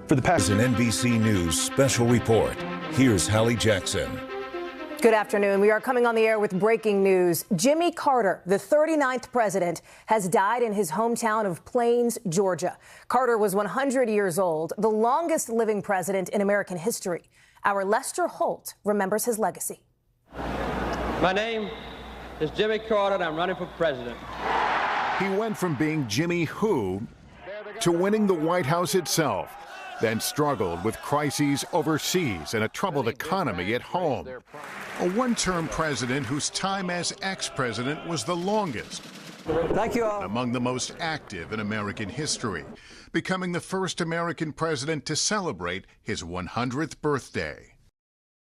For the past an NBC News special report, here's Hallie Jackson. Good afternoon. We are coming on the air with breaking news. Jimmy Carter, the 39th president, has died in his hometown of Plains, Georgia. Carter was 100 years old, the longest living president in American history. Our Lester Holt remembers his legacy. My name is Jimmy Carter, and I'm running for president. He went from being Jimmy Who to winning the White House itself, then struggled with crises overseas and a troubled economy at home. A one-term president whose time as ex-president was the longest. Thank you all. Among the most active in American history, becoming the first American president to celebrate his 100th birthday.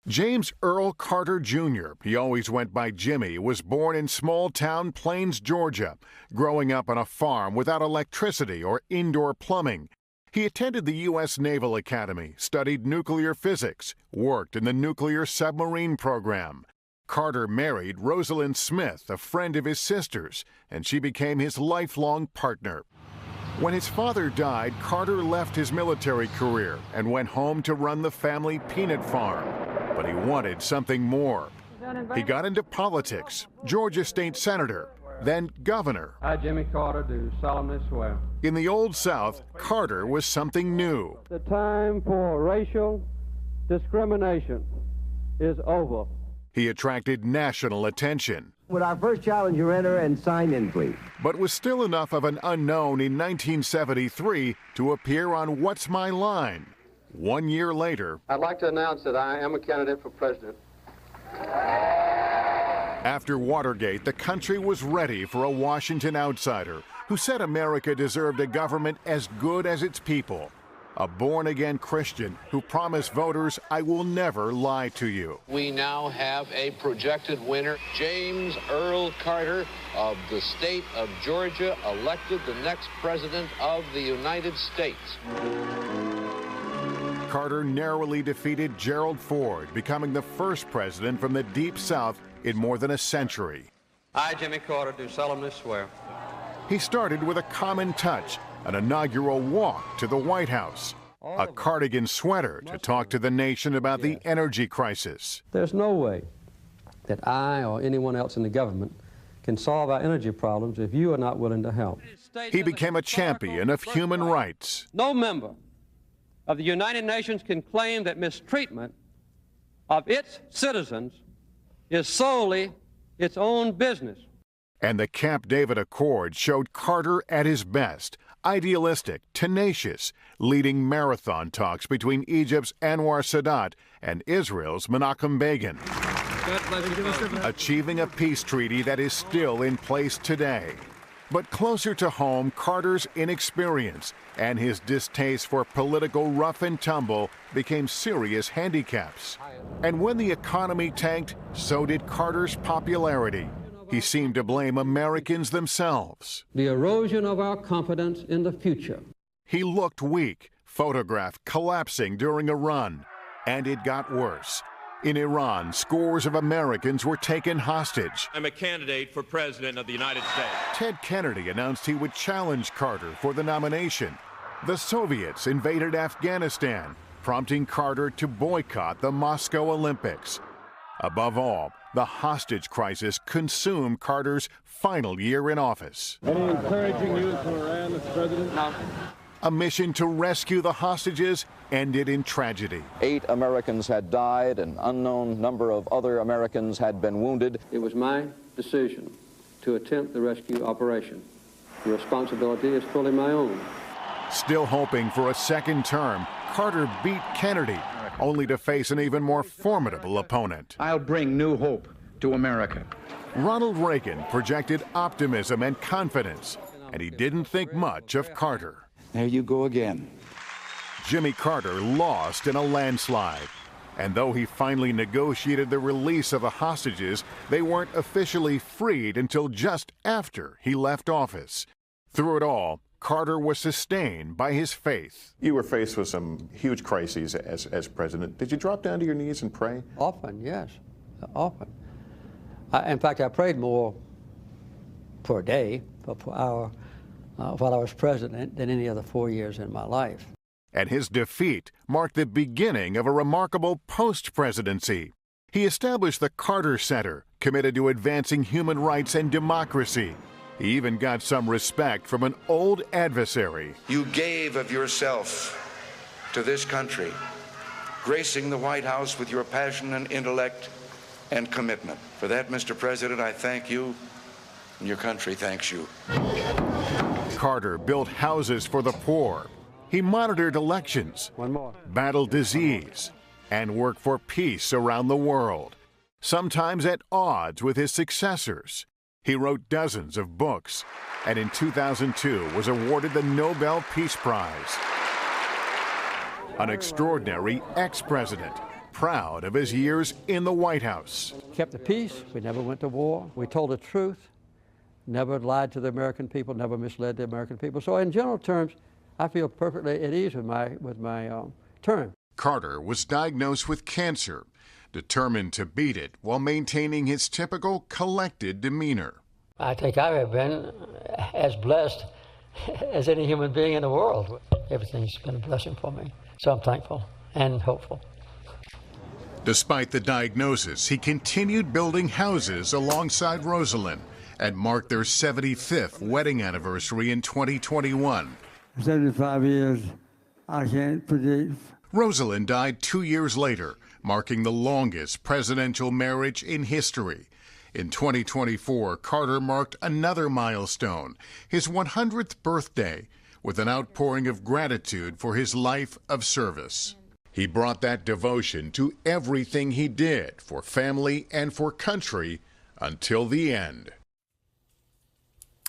James Earl Carter Jr., he always went by Jimmy, was born in small-town Plains, Georgia, growing up on a farm without electricity or indoor plumbing. He attended the U.S. Naval Academy, studied nuclear physics, worked in the nuclear submarine program. Carter married Rosalind Smith, a friend of his sister's, and she became his lifelong partner. When his father died, Carter left his military career and went home to run the family peanut farm. But he wanted something more. He got into politics, Georgia state senator, then governor. I, Jimmy Carter, do solemnly swear. In the Old South, Carter was something new. The time for racial discrimination is over. He attracted national attention. Would our first challenger enter and sign in, please? But was still enough of an unknown in 1973 to appear on What's My Line? 1 year later, I'd like to announce that I am a candidate for president. after Watergate, the country was ready for a Washington outsider who said America deserved a government as good as its people. A born-again Christian who promised voters, "I will never lie to you." We now have a projected winner, James Earl Carter of the state of Georgia, elected the next president of the United States. Carter narrowly defeated Gerald Ford, becoming the first president from the Deep South in more than a century. I, Jimmy Carter, do solemnly swear. He started with a common touch, an inaugural walk to the White House, a cardigan sweater to talk to the nation about the energy crisis. There's no way that I or anyone else in the government can solve our energy problems if you are not willing to help. He became a champion of human rights. No member of the United Nations can claim that mistreatment of its citizens is solely its own business. And the Camp David Accord showed Carter at his best, idealistic, tenacious, leading marathon talks between Egypt's Anwar Sadat and Israel's Menachem Begin, achieving a peace treaty that is still in place today. But closer to home, Carter's inexperience and his distaste for political rough and tumble became serious handicaps. And when the economy tanked, so did Carter's popularity. He seemed to blame Americans themselves. The erosion of our confidence in the future. He looked weak, photographed collapsing during a run. And it got worse. In Iran, scores of Americans were taken hostage. I'm a candidate for president of the United States. Ted Kennedy announced he would challenge Carter for the nomination. The Soviets invaded Afghanistan, prompting Carter to boycott the Moscow Olympics. Above all, the hostage crisis consumed Carter's final year in office. Any encouraging news from Iran, Mr. President? No. A mission to rescue the hostages ended in tragedy. 8 Americans had died, an unknown number of other Americans had been wounded. It was my decision to attempt the rescue operation. The responsibility is fully my own. Still hoping for a second term, Carter beat Kennedy, only to face an even more formidable opponent. I'll bring new hope to America. Ronald Reagan projected optimism and confidence, and he didn't think much of Carter. There you go again. Jimmy Carter lost in a landslide. And though he finally negotiated the release of the hostages, they weren't officially freed until just after he left office. Through it all, Carter was sustained by his faith. You were faced with some huge crises as president. Did you drop down to your knees and pray? Often, yes, often. In fact, I prayed more per day, per hour, while I was president than any other 4 years in my life. And his defeat marked the beginning of a remarkable post-presidency. He established the Carter Center, committed to advancing human rights and democracy. He even got some respect from an old adversary. You gave of yourself to this country, gracing the White House with your passion and intellect and commitment. For that, Mr. President, I thank you, and your country thanks you. Carter built houses for the poor. He monitored elections, battled disease, and worked for peace around the world, sometimes at odds with his successors. He wrote dozens of books, and in 2002 was awarded the Nobel Peace Prize. An extraordinary ex-president, proud of his years in the White House. Kept the peace. We never went to war. We told the truth, never lied to the American people, never misled the American people. So in general terms, I feel perfectly at ease with my term. Carter was diagnosed with cancer, determined to beat it while maintaining his typical collected demeanor. I think I have been as blessed as any human being in the world. Everything's been a blessing for me, so I'm thankful and hopeful. Despite the diagnosis, he continued building houses alongside Rosalind and marked their 75th wedding anniversary in 2021. 75 years, I can't predict. Rosalind died 2 years later, marking the longest presidential marriage in history. In 2024, Carter marked another milestone, his 100th birthday, with an outpouring of gratitude for his life of service. He brought that devotion to everything he did for family and for country until the end.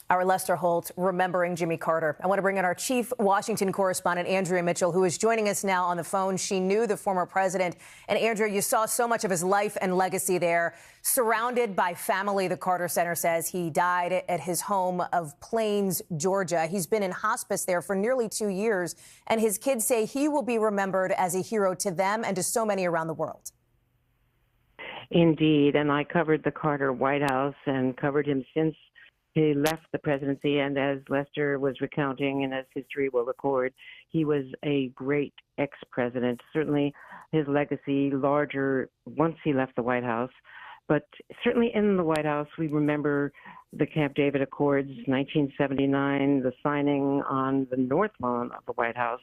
Our Lester Holt remembering Jimmy Carter. I want to bring in our chief Washington correspondent, Andrea Mitchell, who is joining us now on the phone. She knew the former president. And Andrea, you saw so much of his life and legacy there. Surrounded by family, the Carter Center says he died at his home of Plains, Georgia. He's been in hospice there for nearly 2 years. And his kids say he will be remembered as a hero to them and to so many around the world. Indeed. And I covered the Carter White House and covered him since he left the presidency, and as Lester was recounting and as history will record, he was a great ex-president. Certainly his legacy larger once he left the White House, but certainly in the White House we remember the Camp David Accords, 1979, the signing on the north lawn of the White House.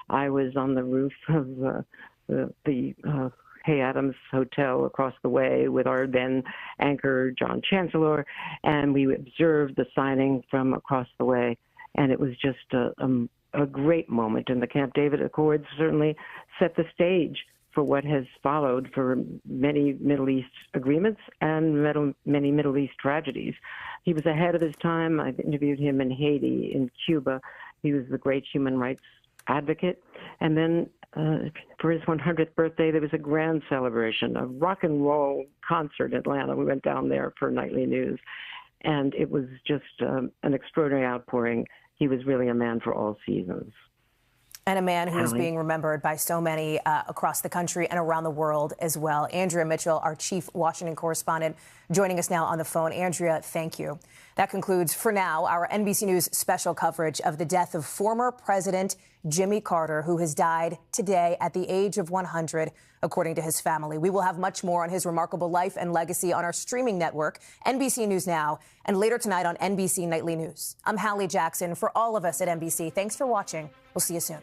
I was on the roof of the Hay Adams Hotel across the way with our then anchor, John Chancellor, and we observed the signing from across the way. And it was just a great moment. And the Camp David Accords certainly set the stage for what has followed for many Middle East agreements and many Middle East tragedies. He was ahead of his time. I've interviewed him in Haiti, in Cuba. He was the great human rights advocate. And then for his 100th birthday, there was a grand celebration, a rock and roll concert in Atlanta. We went down there for nightly news, and it was just an extraordinary outpouring. He was really a man for all seasons. And a man who's Hallie. being remembered by so many across the country and around the world as well. Andrea Mitchell, our chief Washington correspondent, joining us now on the phone. Andrea, thank you. That concludes, for now, our NBC News special coverage of the death of former President Jimmy Carter, who has died today at the age of 100, according to his family. We will have much more on his remarkable life and legacy on our streaming network, NBC News Now, and later tonight on NBC Nightly News. I'm Hallie Jackson. For all of us at NBC, thanks for watching. We'll see you soon.